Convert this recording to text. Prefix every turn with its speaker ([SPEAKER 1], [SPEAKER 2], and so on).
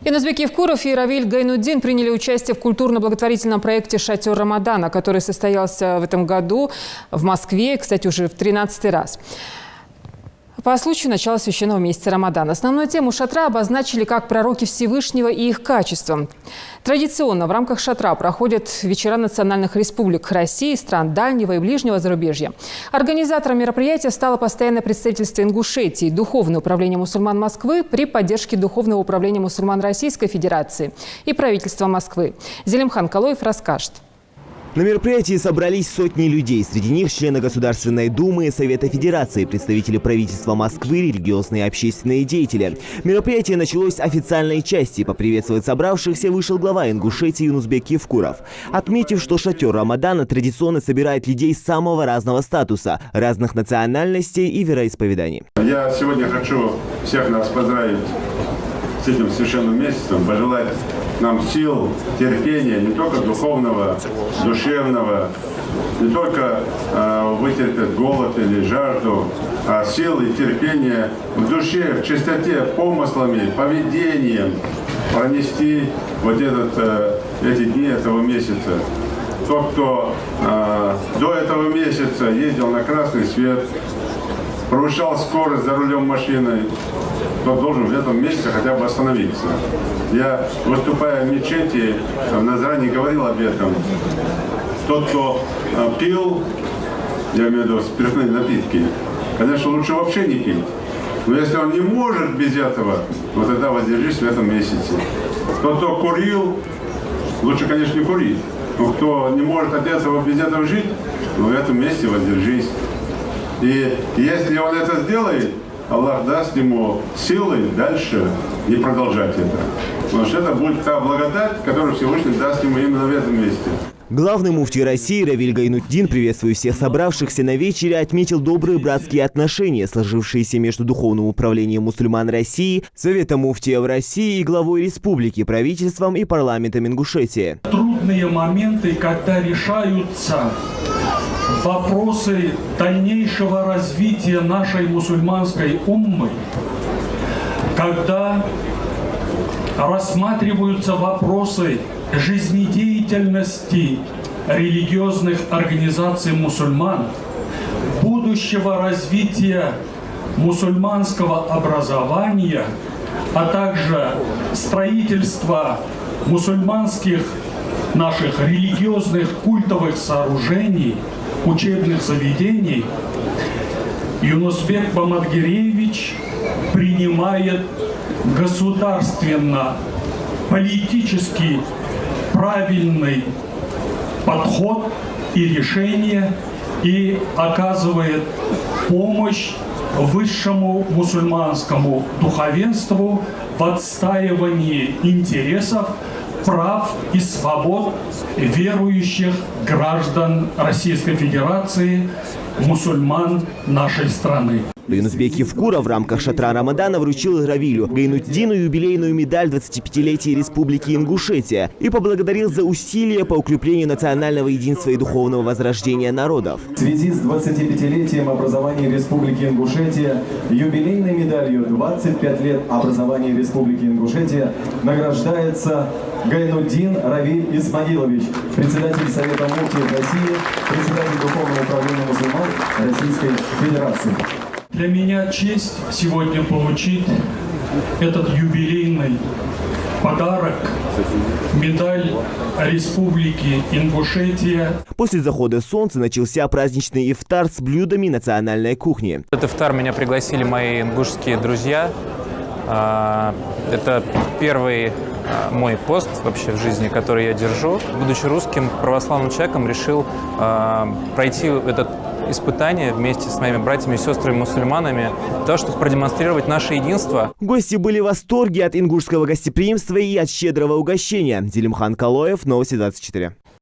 [SPEAKER 1] Инузбек Евкуров и Равиль Гайнуддин приняли участие в культурно-благотворительном проекте «Шатер Рамадана», который состоялся в этом году в Москве, кстати, уже в 13-й раз. По случаю начала священного месяца Рамадана. Основную тему шатра обозначили как пророки Всевышнего и их качества. Традиционно в рамках шатра проходят вечера национальных республик России, стран дальнего и ближнего зарубежья. Организатором мероприятия стало постоянное представительство Ингушетии, Духовное управление мусульман Москвы при поддержке Духовного управления мусульман Российской Федерации и правительства Москвы. Зелимхан Калоев расскажет.
[SPEAKER 2] На мероприятии собрались сотни людей. Среди них члены Государственной Думы, Совета Федерации, представители правительства Москвы, религиозные и общественные деятели. Мероприятие началось с официальной части. Поприветствовать собравшихся вышел глава Ингушетии Инузбек Евкуров, отметив, что шатер Рамадана традиционно собирает людей самого разного статуса, разных национальностей и вероисповеданий.
[SPEAKER 3] Я сегодня хочу всех нас поздравить с этим священным месяцем, пожелать нам сил, терпения, не только духовного, душевного, не только вытерпеть голод или жажду, а сил и терпения в душе, в чистоте, помыслами, поведением пронести вот эти дни этого месяца. Тот, кто до этого месяца ездил на красный свет, превышал скорость за рулем машины, тот должен в этом месяце хотя бы остановиться. Я, выступая в мечети, в Назране говорил об этом. Тот, кто пил, я имею в виду спиртные напитки, конечно, лучше вообще не пить. Но если он не может без этого, вот тогда воздержись в этом месяце. Тот, кто курил, лучше, конечно, не курить. Но кто не может от этого без этого жить, в этом месяце воздержись. И если он это сделает, Аллах даст ему силы дальше не продолжать это. Потому что это будет та благодать, которую Всевышний даст ему именно в этом месте.
[SPEAKER 2] Главный муфтий России Равиль Гайнуддин, приветствуя всех собравшихся на вечере, отметил добрые братские отношения, сложившиеся между Духовным управлением мусульман России, Советом муфтиев России и главой республики, правительством и парламентом Ингушетии.
[SPEAKER 4] Трудные моменты, когда решаются вопросы дальнейшего развития нашей мусульманской уммы, когда рассматриваются вопросы жизнедеятельности религиозных организаций мусульман, будущего развития мусульманского образования, а также строительства мусульманских наших религиозных культовых сооружений, учебных заведений, Юнусбек Бамадгиреевич принимает государственно-политически правильный подход и решение и оказывает помощь высшему мусульманскому духовенству в отстаивании интересов, прав и свобод верующих граждан Российской Федерации, мусульман нашей страны.
[SPEAKER 2] Инузбек Евкуров в рамках шатра Рамадана вручил Равилю Гайнуддину юбилейную медаль 25-летия Республики Ингушетия и поблагодарил за усилия по укреплению национального единства и духовного возрождения народов.
[SPEAKER 5] В связи с 25-летием образования Республики Ингушетия юбилейной медалью 25 лет образования Республики Ингушетия награждается Гайнуддин Равиль Исмаилович, председатель Совета муфтиев России, председатель Духовного управления мусульман Российской Федерации.
[SPEAKER 4] Для меня честь сегодня получить этот юбилейный подарок, медаль Республики Ингушетия.
[SPEAKER 2] После захода солнца начался праздничный ифтар с блюдами национальной кухни.
[SPEAKER 6] В этот ифтар меня пригласили мои ингушские друзья. Это первый мой пост вообще в жизни, который я держу. Будучи русским православным человеком, решил пройти это испытание вместе с моими братьями и сестрами-мусульманами, для того, чтобы продемонстрировать наше единство.
[SPEAKER 2] Гости были в восторге от ингушского гостеприимства и от щедрого угощения. Зелимхан Калоев, Новости 24.